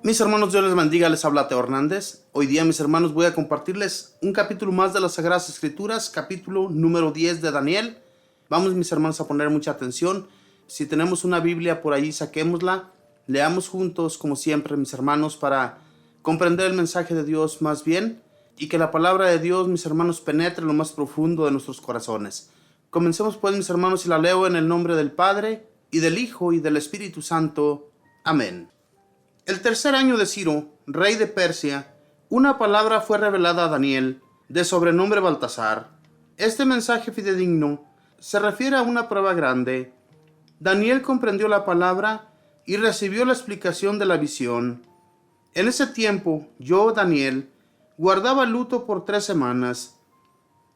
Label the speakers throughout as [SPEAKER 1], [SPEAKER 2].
[SPEAKER 1] Mis hermanos, Dios les bendiga, les habla Teo Hernández. Hoy día, mis hermanos, voy a compartirles un capítulo más de las Sagradas Escrituras, capítulo número 10 de Daniel. Vamos, mis hermanos, a poner mucha atención. Si tenemos una Biblia por ahí, saquémosla. Leamos juntos, como siempre, mis hermanos, para comprender el mensaje de Dios más bien y que la palabra de Dios, mis hermanos, penetre en lo más profundo de nuestros corazones. Comencemos, pues, mis hermanos, y la leo en el nombre del Padre, y del Hijo, y del Espíritu Santo. Amén. El tercer año de Ciro, rey de Persia, una palabra fue revelada a Daniel, de sobrenombre Baltasar. Este mensaje fidedigno se refiere a una prueba grande. Daniel comprendió la palabra y recibió la explicación de la visión. En ese tiempo, yo, Daniel, guardaba luto por 3 semanas.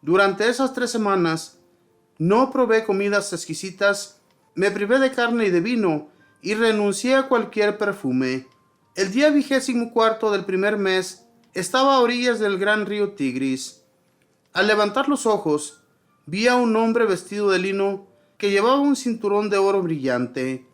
[SPEAKER 1] Durante esas 3 semanas, no probé comidas exquisitas, me privé de carne y de vino, y renuncié a cualquier perfume. El día 24 del primer mes estaba a orillas del gran río Tigris. Al levantar los ojos, vi a un hombre vestido de lino que llevaba un cinturón de oro brillante.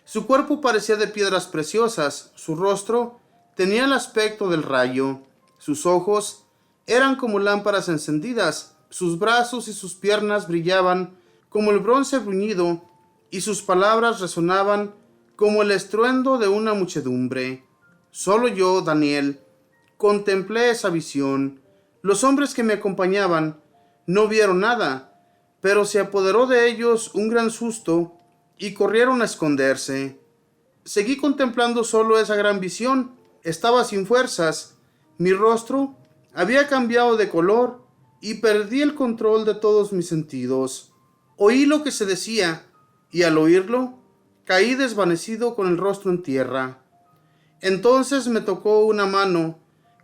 [SPEAKER 1] Su cuerpo parecía de piedras preciosas, su rostro tenía el aspecto del rayo, sus ojos eran como lámparas encendidas, sus brazos y sus piernas brillaban como el bronce bruñido, y sus palabras resonaban como el estruendo de una muchedumbre. Solo yo, Daniel, contemplé esa visión. Los hombres que me acompañaban no vieron nada, pero se apoderó de ellos un gran susto y corrieron a esconderse. Seguí contemplando solo esa gran visión. Estaba sin fuerzas. Mi rostro había cambiado de color y perdí el control de todos mis sentidos. Oí lo que se decía y al oírlo, caí desvanecido con el rostro en tierra. Entonces me tocó una mano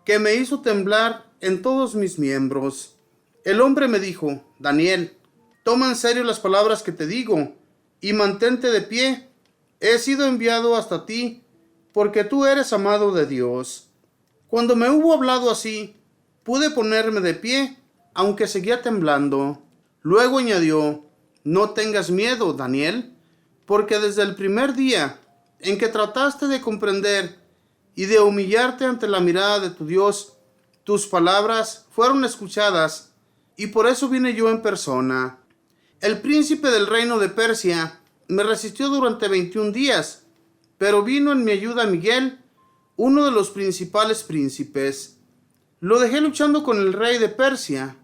[SPEAKER 1] que me hizo temblar en todos mis miembros. El hombre me dijo: Daniel, toma en serio las palabras que te digo y mantente de pie. He sido enviado hasta ti porque tú eres amado de Dios. Cuando me hubo hablado así, pude ponerme de pie, aunque seguía temblando. Luego añadió: no tengas miedo, Daniel, porque desde el primer día en que trataste de comprender y de humillarte ante la mirada de tu Dios, tus palabras fueron escuchadas, y por eso vine yo en persona. El príncipe del reino de Persia me resistió durante 21 días, pero vino en mi ayuda Miguel, uno de los principales príncipes. Lo dejé luchando con el rey de Persia,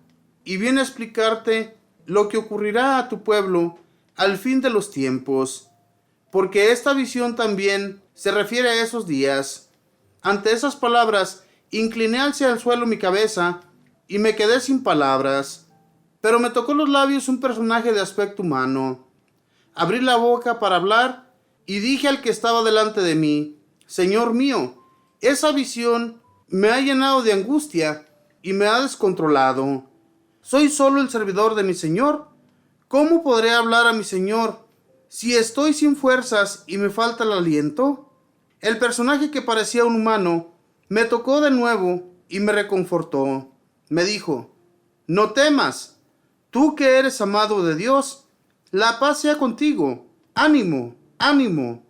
[SPEAKER 1] y viene a explicarte lo que ocurrirá a tu pueblo al fin de los tiempos, porque esta visión también se refiere a esos días. Ante esas palabras, incliné hacia el suelo mi cabeza y me quedé sin palabras. Pero me tocó los labios un personaje de aspecto humano. Abrí la boca para hablar y dije al que estaba delante de mí: Señor mío, esa visión me ha llenado de angustia y me ha descontrolado. Soy solo el servidor de mi Señor. ¿Cómo podré hablar a mi Señor si estoy sin fuerzas y me falta el aliento? El personaje, que parecía un humano, me tocó de nuevo y me reconfortó. Me dijo: no temas, tú que eres amado de Dios, la paz sea contigo. Ánimo, ánimo.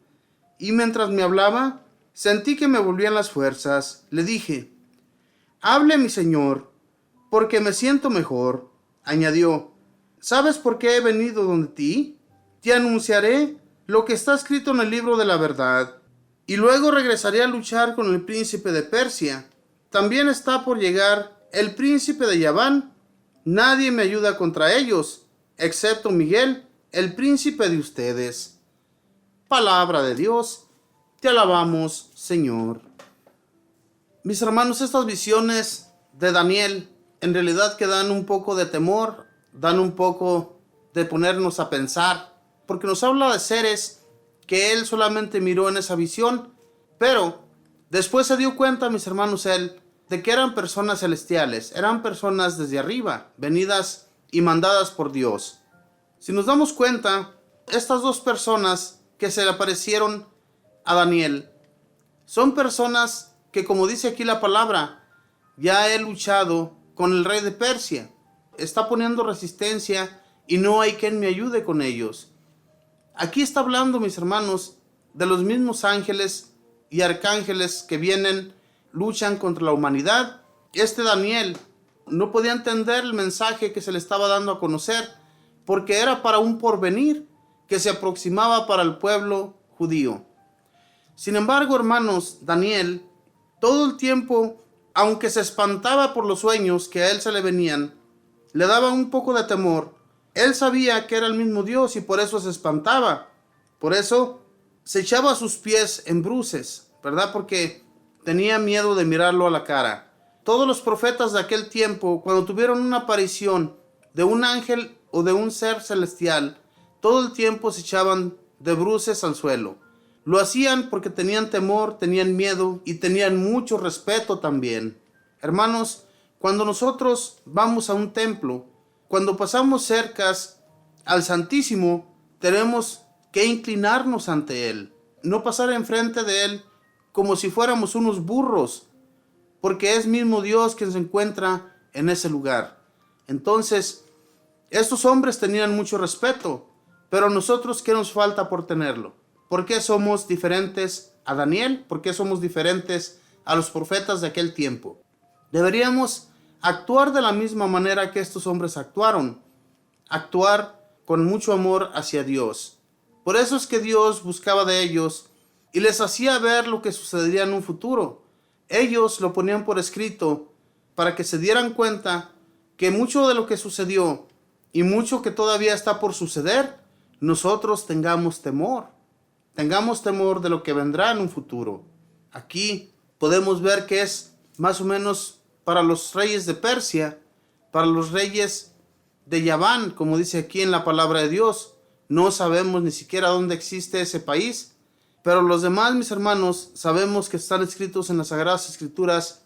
[SPEAKER 1] Y mientras me hablaba, sentí que me volvían las fuerzas. Le dije: hable, mi Señor, porque me siento mejor. Añadió: ¿sabes por qué he venido donde ti? Te anunciaré lo que está escrito en el libro de la verdad, y luego regresaré a luchar con el príncipe de Persia. También está por llegar el príncipe de Yaván. Nadie me ayuda contra ellos, excepto Miguel, el príncipe de ustedes. Palabra de Dios, te alabamos, Señor. Mis hermanos, estas visiones de Daniel en realidad que dan un poco de temor, dan un poco de ponernos a pensar, porque nos habla de seres que él solamente miró en esa visión, pero después se dio cuenta, mis hermanos, él, de que eran personas celestiales, eran personas desde arriba, venidas y mandadas por Dios. Si nos damos cuenta, estas dos personas que se le aparecieron a Daniel son personas que, como dice aquí la palabra, ya he luchado con el rey de Persia, está poniendo resistencia y no hay quien me ayude con ellos. Aquí está hablando, mis hermanos, de los mismos ángeles y arcángeles que vienen, luchan contra la humanidad. Daniel no podía entender el mensaje que se le estaba dando a conocer, porque era para un porvenir que se aproximaba para el pueblo judío. Sin embargo, hermanos, Daniel, todo el tiempo, aunque se espantaba por los sueños que a él se le venían, le daba un poco de temor. Él sabía que era el mismo Dios y por eso se espantaba. Por eso se echaba a sus pies en bruces, ¿verdad? Porque tenía miedo de mirarlo a la cara. Todos los profetas de aquel tiempo, cuando tuvieron una aparición de un ángel o de un ser celestial, todo el tiempo se echaban de bruces al suelo. Lo hacían porque tenían temor, tenían miedo y tenían mucho respeto también. Hermanos, cuando nosotros vamos a un templo, cuando pasamos cerca al Santísimo, tenemos que inclinarnos ante Él, no pasar enfrente de Él como si fuéramos unos burros, porque es mismo Dios quien se encuentra en ese lugar. Entonces, estos hombres tenían mucho respeto, pero nosotros, ¿qué nos falta por tenerlo? ¿Por qué somos diferentes a Daniel? ¿Por qué somos diferentes a los profetas de aquel tiempo? Deberíamos actuar de la misma manera que estos hombres actuaron, actuar con mucho amor hacia Dios. Por eso es que Dios buscaba de ellos y les hacía ver lo que sucedería en un futuro. Ellos lo ponían por escrito para que se dieran cuenta que mucho de lo que sucedió y mucho que todavía está por suceder, nosotros tengamos temor de lo que vendrá en un futuro. Aquí podemos ver que es más o menos para los reyes de Persia, para los reyes de Yaván, como dice aquí en la palabra de Dios. No sabemos ni siquiera dónde existe ese país, pero los demás, mis hermanos, sabemos que están escritos en las Sagradas Escrituras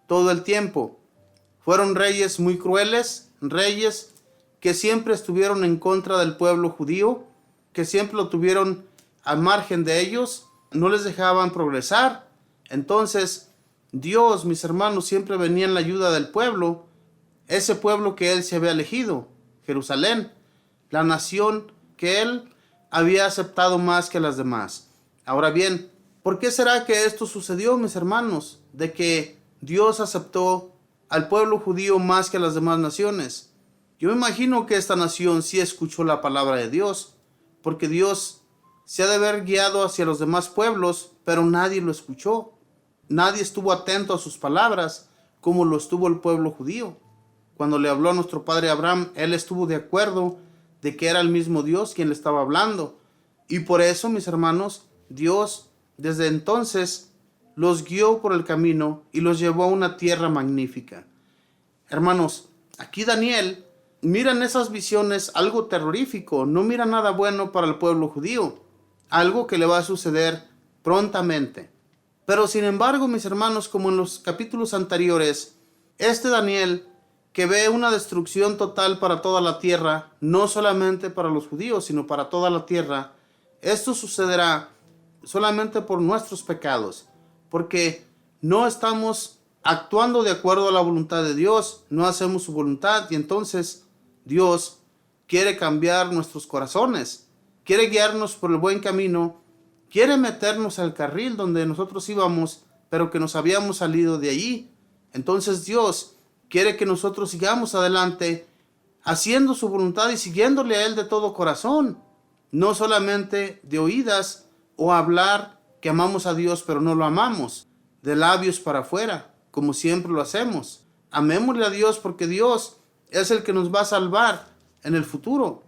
[SPEAKER 1] todo el tiempo. Fueron reyes muy crueles, reyes que siempre estuvieron en contra del pueblo judío, que siempre lo tuvieron al margen de ellos, no les dejaban progresar. Entonces, Dios, mis hermanos, siempre venía en la ayuda del pueblo, ese pueblo que Él se había elegido, Jerusalén, la nación que Él había aceptado más que las demás. Ahora bien, ¿por qué será que esto sucedió, mis hermanos? De que Dios aceptó al pueblo judío más que a las demás naciones. Yo me imagino que esta nación sí escuchó la palabra de Dios, porque Dios se ha de haber guiado hacia los demás pueblos, pero nadie lo escuchó. Nadie estuvo atento a sus palabras como lo estuvo el pueblo judío. Cuando le habló a nuestro padre Abraham, él estuvo de acuerdo de que era el mismo Dios quien le estaba hablando. Y por eso, mis hermanos, Dios desde entonces los guió por el camino y los llevó a una tierra magnífica. Hermanos, aquí Daniel mira en esas visiones algo terrorífico, no mira nada bueno para el pueblo judío, algo que le va a suceder prontamente. Pero sin embargo, mis hermanos, como en los capítulos anteriores, Daniel, que ve una destrucción total para toda la tierra, no solamente para los judíos, sino para toda la tierra, esto sucederá solamente por nuestros pecados, porque no estamos actuando de acuerdo a la voluntad de Dios, no hacemos su voluntad, y entonces Dios quiere cambiar nuestros corazones, quiere guiarnos por el buen camino, quiere meternos al carril donde nosotros íbamos, pero que nos habíamos salido de allí. Entonces Dios quiere que nosotros sigamos adelante, haciendo su voluntad y siguiéndole a Él de todo corazón, no solamente de oídas o hablar que amamos a Dios pero no lo amamos, de labios para afuera, como siempre lo hacemos. Amémosle a Dios porque Dios es el que nos va a salvar en el futuro.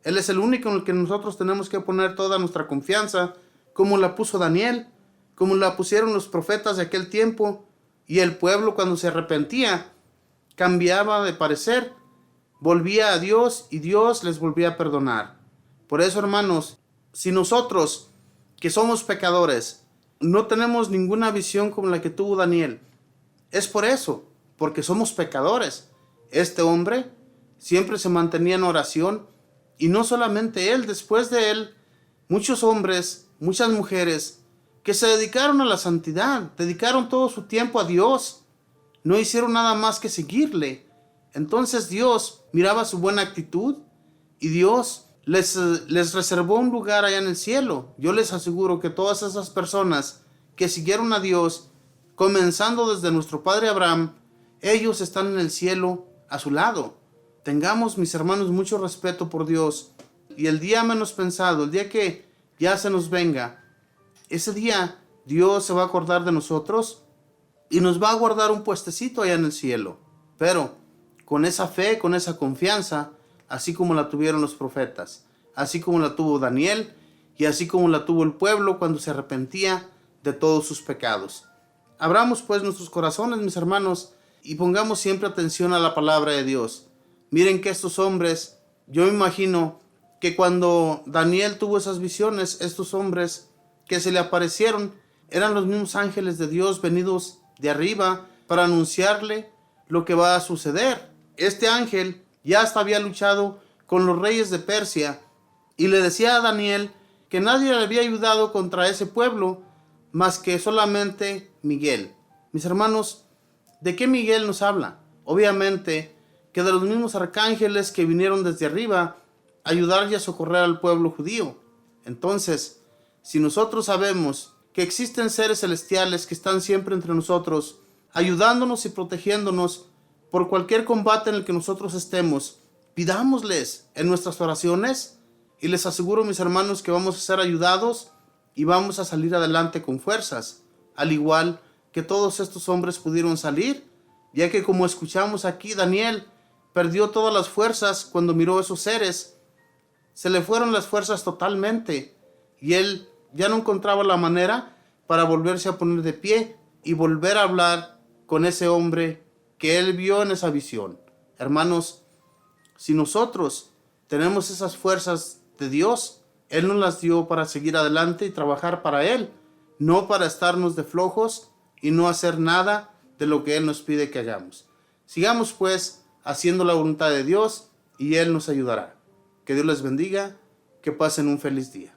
[SPEAKER 1] Él es el único en el que nosotros tenemos que poner toda nuestra confianza, como la puso Daniel, como la pusieron los profetas de aquel tiempo, y el pueblo cuando se arrepentía, cambiaba de parecer, volvía a Dios y Dios les volvía a perdonar. Por eso, hermanos, si nosotros, que somos pecadores, no tenemos ninguna visión como la que tuvo Daniel, es por eso, porque somos pecadores. Este hombre siempre se mantenía en oración, y no solamente él, después de él, muchos hombres, muchas mujeres, que se dedicaron a la santidad, dedicaron todo su tiempo a Dios, no hicieron nada más que seguirle. Entonces Dios miraba su buena actitud y Dios les reservó un lugar allá en el cielo. Yo les aseguro que todas esas personas que siguieron a Dios, comenzando desde nuestro padre Abraham, ellos están en el cielo a su lado. Tengamos, mis hermanos, mucho respeto por Dios, y el día menos pensado, el día que ya se nos venga, ese día Dios se va a acordar de nosotros y nos va a guardar un puestecito allá en el cielo, pero con esa fe, con esa confianza, así como la tuvieron los profetas, así como la tuvo Daniel y así como la tuvo el pueblo cuando se arrepentía de todos sus pecados. Abramos pues nuestros corazones, mis hermanos, y pongamos siempre atención a la palabra de Dios. Miren que estos hombres, yo me imagino que cuando Daniel tuvo esas visiones, estos hombres que se le aparecieron eran los mismos ángeles de Dios venidos de arriba para anunciarle lo que va a suceder. Este ángel ya hasta había luchado con los reyes de Persia y le decía a Daniel que nadie le había ayudado contra ese pueblo más que solamente Miguel. Mis hermanos, ¿de qué Miguel nos habla? Obviamente que de los mismos arcángeles que vinieron desde arriba a ayudar y a socorrer al pueblo judío. Entonces, si nosotros sabemos que existen seres celestiales que están siempre entre nosotros, ayudándonos y protegiéndonos por cualquier combate en el que nosotros estemos, pidámosles en nuestras oraciones y les aseguro, mis hermanos, que vamos a ser ayudados y vamos a salir adelante con fuerzas, al igual que todos estos hombres pudieron salir, ya que como escuchamos aquí, Daniel perdió todas las fuerzas cuando miró a esos seres. Se le fueron las fuerzas totalmente y él ya no encontraba la manera para volverse a poner de pie y volver a hablar con ese hombre que él vio en esa visión. Hermanos, si nosotros tenemos esas fuerzas de Dios, Él nos las dio para seguir adelante y trabajar para Él, no para estarnos de flojos y no hacer nada de lo que Él nos pide que hagamos. Sigamos pues haciendo la voluntad de Dios y Él nos ayudará. Que Dios les bendiga, que pasen un feliz día.